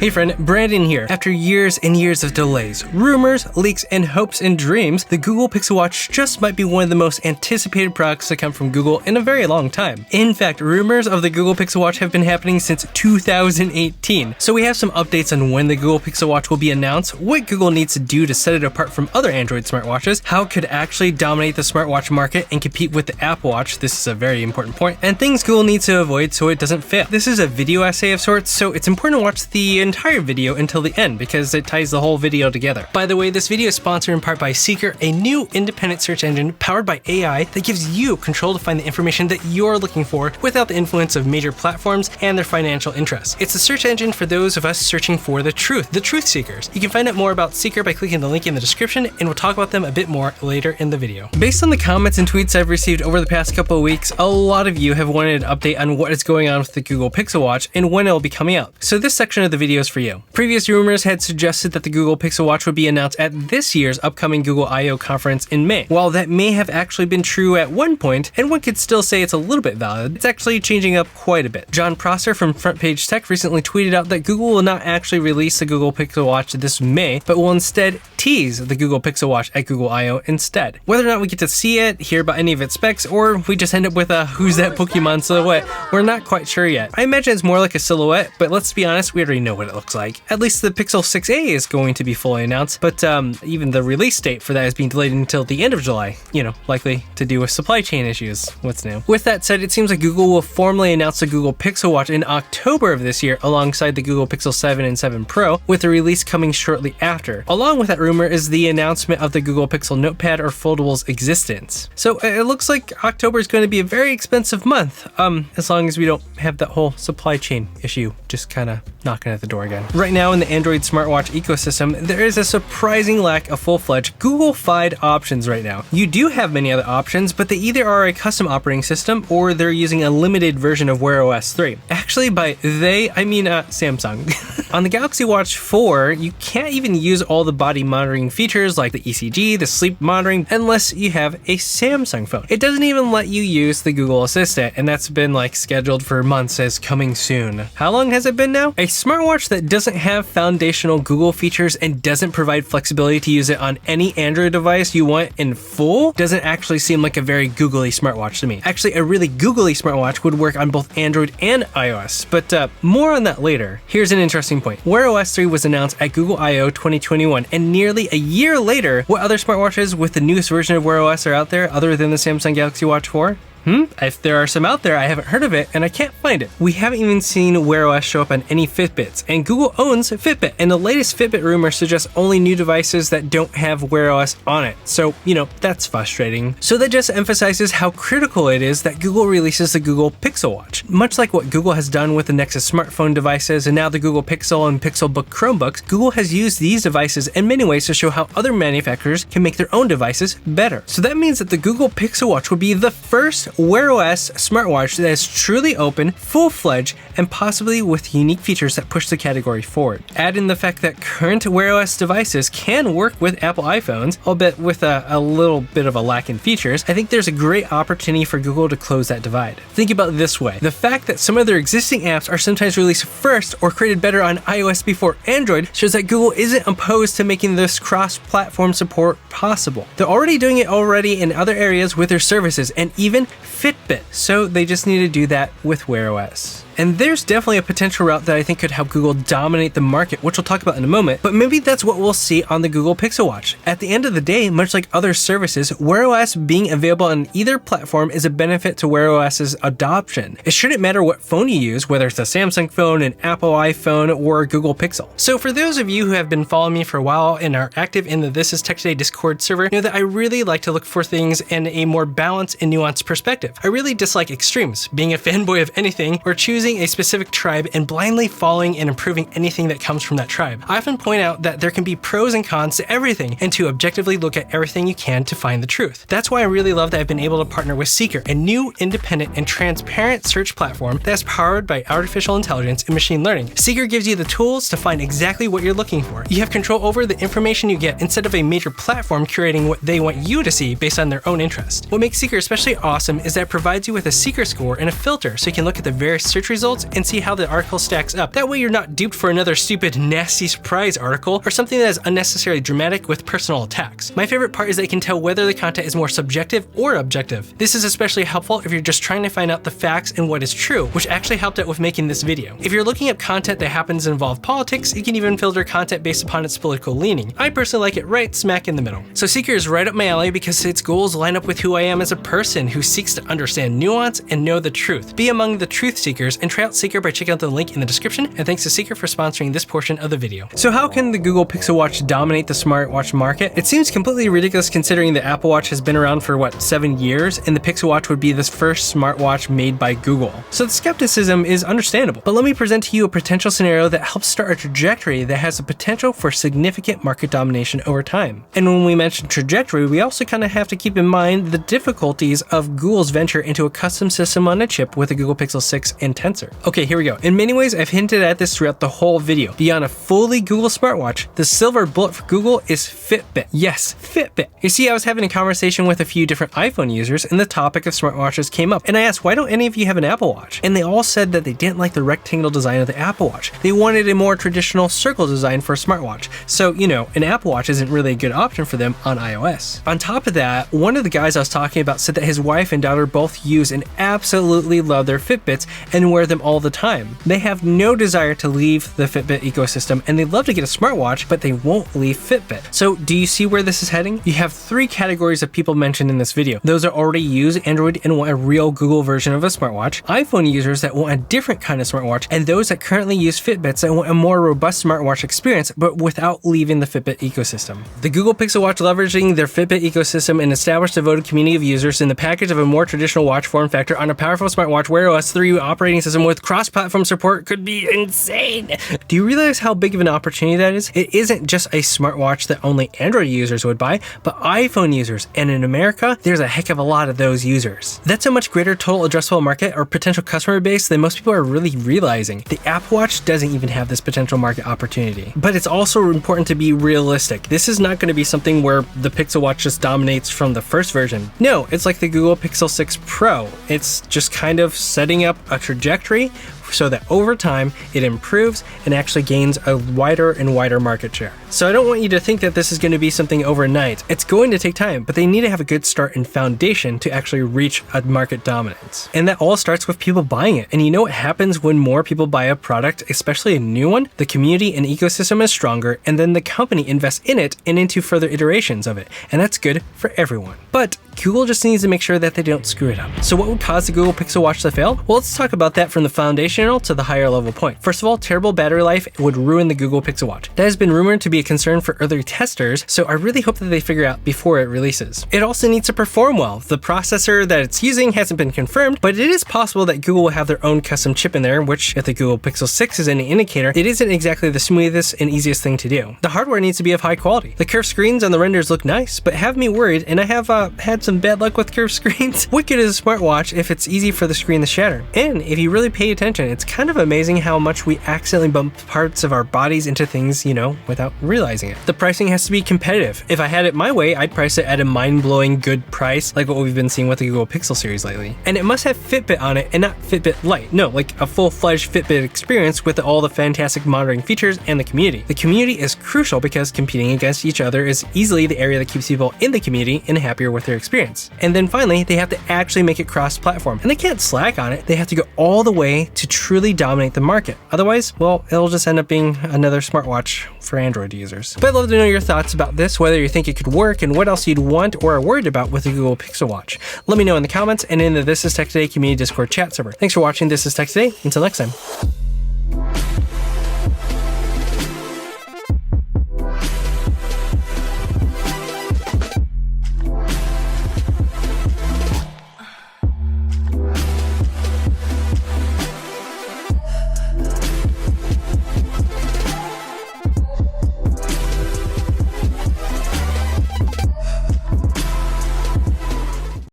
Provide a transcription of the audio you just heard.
Hey friend, Brandon here. After years and years of delays, rumors, leaks, and hopes and dreams, the Google Pixel Watch just might be one of the most anticipated products to come from Google in a very long time. In fact, rumors of the Google Pixel Watch have been happening since 2018. So we have some updates on when the Google Pixel Watch will be announced, what Google needs to do to set it apart from other Android smartwatches, how it could actually dominate the smartwatch market and compete with the Apple Watch, this is a very important point, and things Google needs to avoid so it doesn't fail. This is a video essay of sorts, so it's important to watch the entire video until the end because it ties the whole video together. By the way, this video is sponsored in part by Seekr, a new independent search engine powered by AI that gives you control to find the information that you're looking for without the influence of major platforms and their financial interests. It's a search engine for those of us searching for the truth seekers. You can find out more about Seekr by clicking the link in the description, and we'll talk about them a bit more later in the video. Based on the comments and tweets I've received over the past couple of weeks, a lot of you have wanted an update on what is going on with the Google Pixel Watch and when it will be coming out. So this section of the video is for you. Previous rumors had suggested that the Google Pixel Watch would be announced at this year's upcoming Google I/O conference in May. While that may have actually been true at one point, and one could still say it's a little bit valid, it's actually changing up quite a bit. John Prosser from Front Page Tech recently tweeted out that Google will not actually release the Google Pixel Watch this May, but will instead tease the Google Pixel Watch at Google I/O instead. Whether or not we get to see it, hear about any of its specs, or we just end up with a who's that Pokemon silhouette, we're not quite sure yet. I imagine it's more like a silhouette, but let's be honest, we already know what it looks like. At least the Pixel 6a is going to be fully announced, but even the release date for that is being delayed until the end of July. You know, likely to do with supply chain issues. What's new? With that said, it seems like Google will formally announce the Google Pixel Watch in October of this year alongside the Google Pixel 7 and 7 Pro, with the release coming shortly after. Along with that rumor is the announcement of the Google Pixel Notepad or Foldable's existence. So it looks like October is going to be a very expensive month, as long as we don't have that whole supply chain issue just kind of knocking at the door again. Right now in the Android smartwatch ecosystem, there is a surprising lack of full-fledged Google-fied options right now. You do have many other options, but they either are a custom operating system or they're using a limited version of Wear OS 3. Actually, by they, I mean Samsung. On the Galaxy Watch 4, you can't even use all the body monitoring features like the ECG, the sleep monitoring, unless you have a Samsung phone. It doesn't even let you use the Google Assistant, and that's been like scheduled for months as coming soon. How long has it been now? A smartwatch that doesn't have foundational Google features and doesn't provide flexibility to use it on any Android device you want in full doesn't actually seem like a very googly smartwatch to me. Actually, a really googly smartwatch would work on both Android and iOS, but more on that later. Here's an interesting point. Wear OS 3 was announced at Google I/O 2021, and nearly a year later, what other smartwatches with the newest version of Wear OS are out there other than the Samsung Galaxy Watch 4? If there are some out there, I haven't heard of it and I can't find it. We haven't even seen Wear OS show up on any Fitbits, and Google owns Fitbit, and the latest Fitbit rumor suggests only new devices that don't have Wear OS on it. So, you know, that's frustrating. So that just emphasizes how critical it is that Google releases the Google Pixel Watch. Much like what Google has done with the Nexus smartphone devices and now the Google Pixel and Pixelbook Chromebooks, Google has used these devices in many ways to show how other manufacturers can make their own devices better. So that means that the Google Pixel Watch would be the first Wear OS smartwatch that is truly open, full-fledged, and possibly with unique features that push the category forward. Add in the fact that current Wear OS devices can work with Apple iPhones, albeit with a little bit of a lack in features. I think there's a great opportunity for Google to close that divide. Think about it this way. The fact that some of their existing apps are sometimes released first or created better on iOS before Android shows that Google isn't opposed to making this cross-platform support possible. They're already doing it in other areas with their services and even Fitbit, so they just need to do that with Wear OS. And there's definitely a potential route that I think could help Google dominate the market, which we'll talk about in a moment, but maybe that's what we'll see on the Google Pixel Watch. At the end of the day, much like other services, Wear OS being available on either platform is a benefit to Wear OS's adoption. It shouldn't matter what phone you use, whether it's a Samsung phone, an Apple iPhone, or a Google Pixel. So for those of you who have been following me for a while and are active in the This Is Tech Today Discord server, know that I really like to look for things in a more balanced and nuanced perspective. I really dislike extremes, being a fanboy of anything or choosing a specific tribe and blindly following and improving anything that comes from that tribe. I often point out that there can be pros and cons to everything, and to objectively look at everything you can to find the truth. That's why I really love that I've been able to partner with Seekr, a new independent and transparent search platform that's powered by artificial intelligence and machine learning. Seekr gives you the tools to find exactly what you're looking for. You have control over the information you get instead of a major platform curating what they want you to see based on their own interest. What makes Seekr especially awesome is that it provides you with a Seekr score and a filter so you can look at the various search results and see how the article stacks up. That way you're not duped for another stupid, nasty surprise article or something that is unnecessarily dramatic with personal attacks. My favorite part is that you can tell whether the content is more subjective or objective. This is especially helpful if you're just trying to find out the facts and what is true, which actually helped out with making this video. If you're looking up content that happens to involve politics, you can even filter content based upon its political leaning. I personally like it right smack in the middle. So Seekr is right up my alley because its goals line up with who I am as a person who seeks to understand nuance and know the truth. Be among the truth seekers and try out Seekr by checking out the link in the description, and thanks to Seekr for sponsoring this portion of the video. So how can the Google Pixel Watch dominate the smartwatch market? It seems completely ridiculous considering the Apple Watch has been around for what, 7 years, and the Pixel Watch would be the first smartwatch made by Google. So the skepticism is understandable, but let me present to you a potential scenario that helps start a trajectory that has the potential for significant market domination over time. And when we mention trajectory, we also kind of have to keep in mind the difficulties of Google's venture into a custom system on a chip with the Google Pixel 6 and Tensor. Okay, here we go. In many ways, I've hinted at this throughout the whole video. Beyond a fully Google smartwatch, the silver bullet for Google is Fitbit. Yes, Fitbit. You see, I was having a conversation with a few different iPhone users and the topic of smartwatches came up. And I asked, why don't any of you have an Apple Watch? And they all said that they didn't like the rectangle design of the Apple Watch. They wanted a more traditional circle design for a smartwatch. So, you know, an Apple Watch isn't really a good option for them on iOS. On top of that, one of the guys I was talking about said that his wife and daughter both use and absolutely love their Fitbits and wear them all the time. They have no desire to leave the Fitbit ecosystem and they'd love to get a smartwatch, but they won't leave Fitbit. So do you see where this is heading? You have 3 categories of people mentioned in this video. Those that already use Android and want a real Google version of a smartwatch, iPhone users that want a different kind of smartwatch, and those that currently use Fitbits that want a more robust smartwatch experience, but without leaving the Fitbit ecosystem. The Google Pixel Watch leveraging their Fitbit ecosystem and established a devoted community of users in the package of a more traditional watch form factor on a powerful smartwatch Wear OS 3 operating system with cross-platform support could be insane. Do you realize how big of an opportunity that is? It isn't just a smartwatch that only Android users would buy, but iPhone users, and in America, there's a heck of a lot of those users. That's a much greater total addressable market or potential customer base than most people are really realizing. The Apple Watch doesn't even have this potential market opportunity. But it's also important to be realistic. This is not going to be something where the Pixel Watch just dominates from the first version. No, it's like the Google Pixel 6 Pro. It's just kind of setting up a trajectory so that over time it improves and actually gains a wider and wider market share. So I don't want you to think that this is going to be something overnight. It's going to take time, but they need to have a good start and foundation to actually reach a market dominance. And that all starts with people buying it. And you know what happens when more people buy a product, especially a new one? The community and ecosystem is stronger, and then the company invests in it and into further iterations of it. And that's good for everyone. But Google just needs to make sure that they don't screw it up. So what would cause the Google Pixel Watch to fail? Well, let's talk about that from the foundational to the higher level point. First of all, terrible battery life would ruin the Google Pixel Watch. That has been rumored to be a concern for early testers, so I really hope that they figure out before it releases. It also needs to perform well. The processor that it's using hasn't been confirmed, but it is possible that Google will have their own custom chip in there, which if the Google Pixel 6 is any indicator, it isn't exactly the smoothest and easiest thing to do. The hardware needs to be of high quality. The curved screens on the renders look nice, but have me worried, and I have had some bad luck with curved screens. What good is a smartwatch if it's easy for the screen to shatter? And if you really pay attention, it's kind of amazing how much we accidentally bump parts of our bodies into things, you know, without realizing it. The pricing has to be competitive. If I had it my way, I'd price it at a mind-blowing good price, like what we've been seeing with the Google Pixel series lately. And it must have Fitbit on it and not Fitbit Lite. No, like a full-fledged Fitbit experience with all the fantastic monitoring features and the community. The community is crucial because competing against each other is easily the area that keeps people in the community and happier with their experience. And then finally, they have to actually make it cross-platform. And they can't slack on it. They have to go all the way to truly dominate the market. Otherwise, well, it'll just end up being another smartwatch for Android users. But I'd love to know your thoughts about this, whether you think it could work and what else you'd want or are worried about with the Google Pixel Watch. Let me know in the comments and in the This Is Tech Today community Discord chat server. Thanks for watching This Is Tech Today. Until next time.